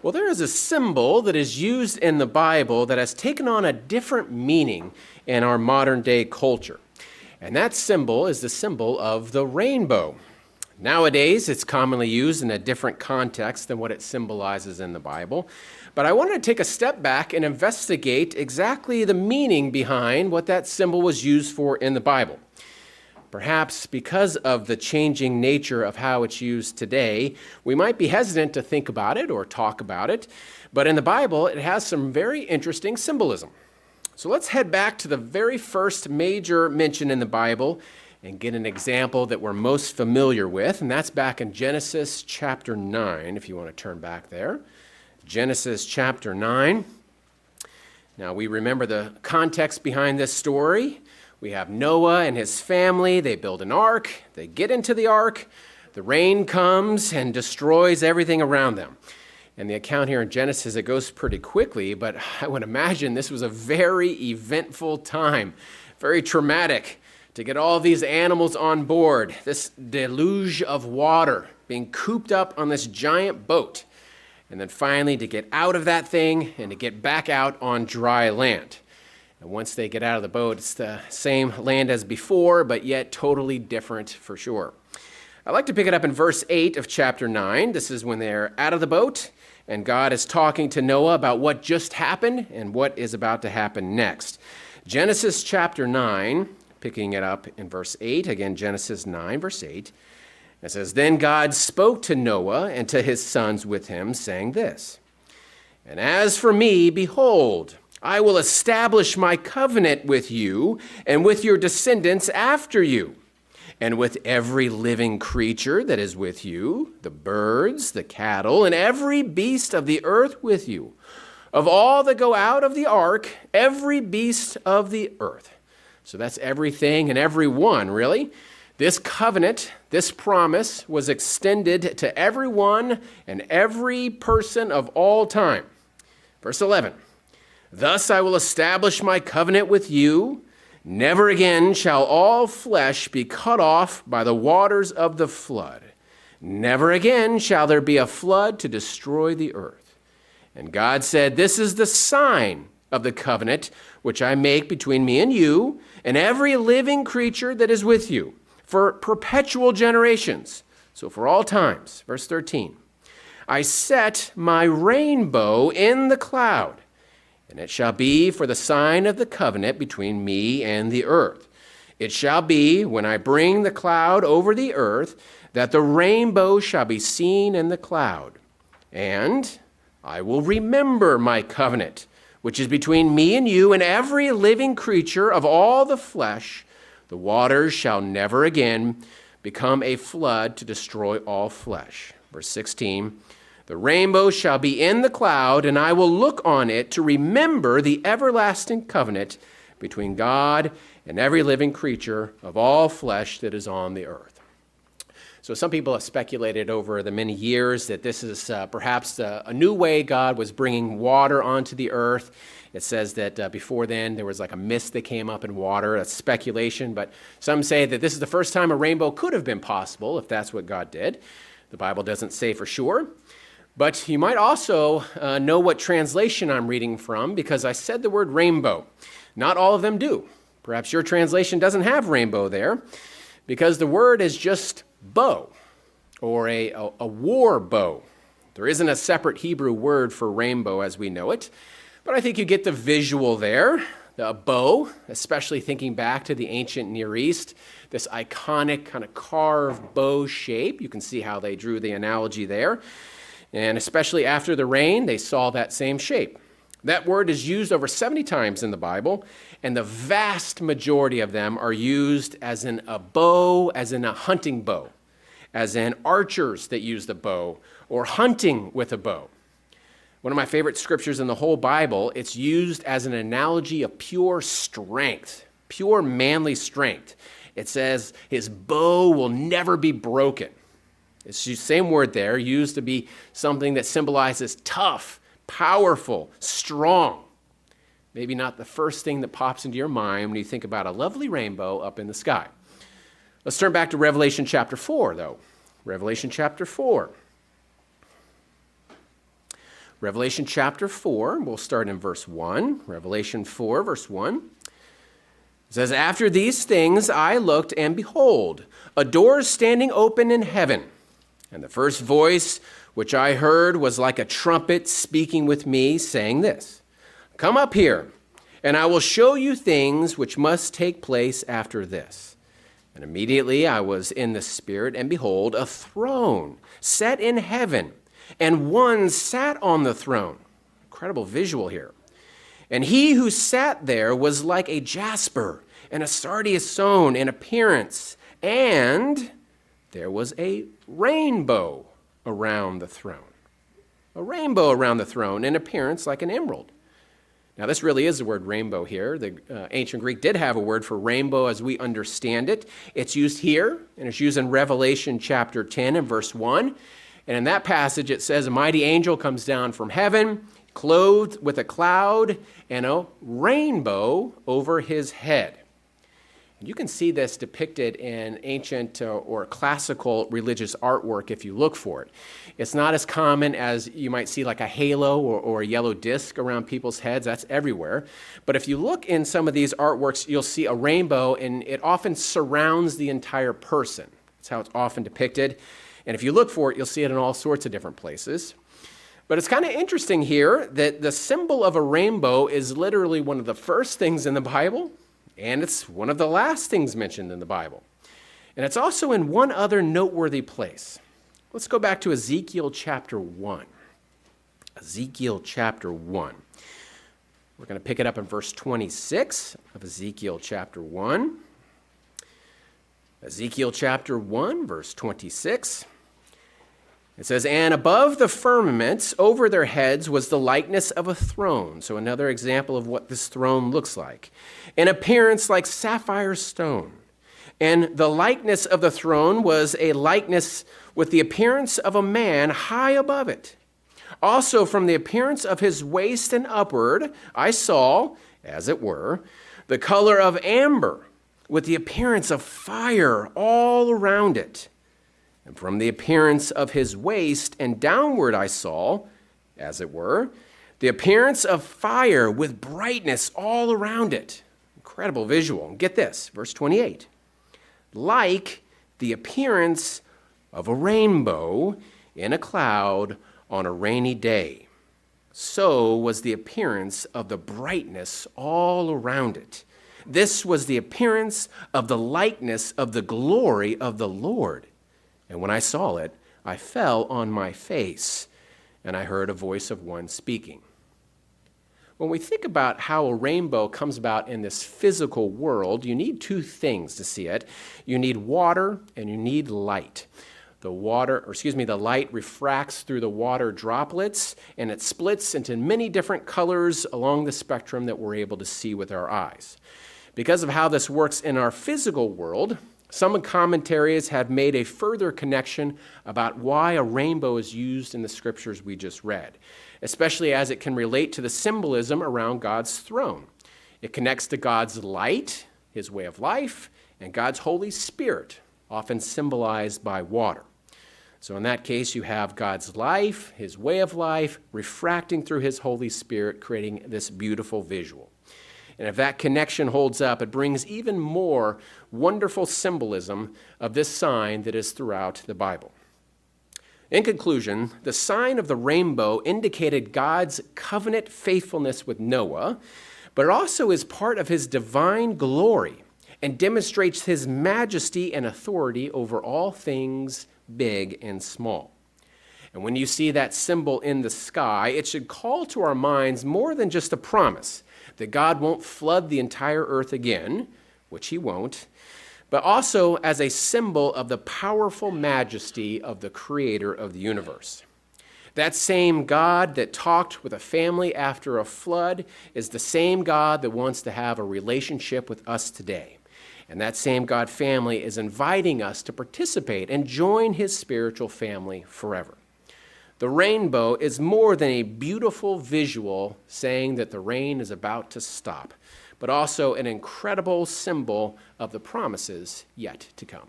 Well, there is a symbol that is used in the Bible that has taken on a different meaning in our modern day culture. And that symbol is the symbol of the rainbow. Nowadays, it's commonly used in a different context than what it symbolizes in the Bible. But I wanted to take a step back and investigate exactly the meaning behind what that symbol was used for in the Bible. Perhaps because of the changing nature of how it's used today, we might be hesitant to think about it or talk about it, but in the Bible, it has some very interesting symbolism. So let's head back to the very first major mention in the Bible and get an example that we're most familiar with, and that's back in Genesis chapter 9, if you want to turn back there. Genesis chapter 9. Now, we remember the context behind this story. We have Noah and his family. They build an ark. They get into the ark. The rain comes and destroys everything around them. And the account here in Genesis, it goes pretty quickly, but I would imagine this was a very eventful time, very traumatic to get all these animals on board, this deluge of water being cooped up on this giant boat, and then finally to get out of that thing and to get back out on dry land. And once they get out of the boat, it's the same land as before, but yet totally different for sure. I'd like to pick it up in verse 8 of chapter 9. This is when they're out of the boat, and God is talking to Noah about what just happened and what is about to happen next. Genesis chapter 9, picking it up in verse 8, again, Genesis 9, verse 8, it says, "Then God spoke to Noah and to his sons with him, saying this, 'And as for me, behold, I will establish my covenant with you and with your descendants after you, and with every living creature that is with you, the birds, the cattle, and every beast of the earth with you. Of all that go out of the ark, every beast of the earth.'" So that's everything and everyone, really. This covenant, this promise, was extended to everyone and every person of all time. Verse 11. "Thus I will establish my covenant with you. Never again shall all flesh be cut off by the waters of the flood. Never again shall there be a flood to destroy the earth. And God said, 'This is the sign of the covenant which I make between me and you and every living creature that is with you for perpetual generations.'" So for all times. Verse 13. "I set my rainbow in the cloud, and it shall be for the sign of the covenant between me and the earth. It shall be, when I bring the cloud over the earth, that the rainbow shall be seen in the cloud. And I will remember my covenant, which is between me and you and every living creature of all the flesh. The waters shall never again become a flood to destroy all flesh." Verse 16. "The rainbow shall be in the cloud, and I will look on it to remember the everlasting covenant between God and every living creature of all flesh that is on the earth." So some people have speculated over the many years that this is perhaps a new way God was bringing water onto the earth. It says that before then there was like a mist that came up in water. That's speculation, but some say that this is the first time a rainbow could have been possible if that's what God did. The Bible doesn't say for sure. But you might also know what translation I'm reading from, because I said the word rainbow. Not all of them do. Perhaps your translation doesn't have rainbow there, because the word is just bow, or a war bow. There isn't a separate Hebrew word for rainbow as we know it, but I think you get the visual there. The bow, especially thinking back to the ancient Near East, this iconic kind of carved bow shape. You can see how they drew the analogy there. And especially after the rain, they saw that same shape. That word is used over 70 times in the Bible, and the vast majority of them are used as in a bow, as in a hunting bow, as in archers that use the bow, or hunting with a bow. One of my favorite scriptures in the whole Bible, it's used as an analogy of pure strength, pure manly strength. It says, his bow will never be broken. It's the same word there, used to be something that symbolizes tough, powerful, strong. Maybe not the first thing that pops into your mind when you think about a lovely rainbow up in the sky. Let's turn back to Revelation chapter 4, though. Revelation chapter 4. Revelation chapter 4, we'll start in verse 1. Revelation 4, verse 1. It says, "After these things I looked, and behold, a door standing open in heaven. And the first voice which I heard was like a trumpet speaking with me, saying this, 'Come up here, and I will show you things which must take place after this.' And immediately I was in the Spirit, and behold, a throne set in heaven, and one sat on the throne." Incredible visual here. "And he who sat there was like a jasper and a sardius stone in appearance, and there was a rainbow around the throne." A rainbow around the throne in appearance like an emerald. Now, this really is the word rainbow here. The ancient Greek did have a word for rainbow as we understand it. It's used here, and it's used in Revelation chapter 10 and verse 1. And in that passage, it says, "A mighty angel comes down from heaven, clothed with a cloud and a rainbow over his head." And you can see this depicted in ancient or classical religious artwork if you look for it. It's not as common as you might see like a halo or a yellow disc around people's heads. That's everywhere. But if you look in some of these artworks, you'll see a rainbow, and it often surrounds the entire person. That's how it's often depicted. And if you look for it, you'll see it in all sorts of different places. But it's kind of interesting here that the symbol of a rainbow is literally one of the first things in the Bible, and it's one of the last things mentioned in the Bible. And it's also in one other noteworthy place. Let's go back to Ezekiel chapter 1. Ezekiel chapter 1. We're going to pick it up in verse 26 of Ezekiel chapter 1. Ezekiel chapter 1, verse 26. It says, "And above the firmaments over their heads was the likeness of a throne." So another example of what this throne looks like. "In appearance like sapphire stone. And the likeness of the throne was a likeness with the appearance of a man high above it. Also from the appearance of his waist and upward, I saw, as it were, the color of amber, with the appearance of fire all around it. And from the appearance of his waist and downward I saw, as it were, the appearance of fire with brightness all around it." Incredible visual. And get this, verse 28. "Like the appearance of a rainbow in a cloud on a rainy day, so was the appearance of the brightness all around it. This was the appearance of the likeness of the glory of the Lord. And when I saw it, I fell on my face, and I heard a voice of one speaking." When we think about how a rainbow comes about in this physical world, you need two things to see it. You need water and you need light. The light refracts through the water droplets, and it splits into many different colors along the spectrum that we're able to see with our eyes. Because of how this works in our physical world, some commentaries have made a further connection about why a rainbow is used in the scriptures we just read, especially as it can relate to the symbolism around God's throne. It connects to God's light, his way of life, and God's Holy Spirit, often symbolized by water. So in that case, you have God's life, his way of life, refracting through his Holy Spirit, creating this beautiful visual. And if that connection holds up, it brings even more wonderful symbolism of this sign that is throughout the Bible. In conclusion, the sign of the rainbow indicated God's covenant faithfulness with Noah, but it also is part of his divine glory and demonstrates his majesty and authority over all things big and small. And when you see that symbol in the sky, it should call to our minds more than just a promise that God won't flood the entire earth again, which he won't, but also as a symbol of the powerful majesty of the creator of the universe. That same God that talked with a family after a flood is the same God that wants to have a relationship with us today. And that same God family is inviting us to participate and join his spiritual family forever. The rainbow is more than a beautiful visual saying that the rain is about to stop, but also an incredible symbol of the promises yet to come.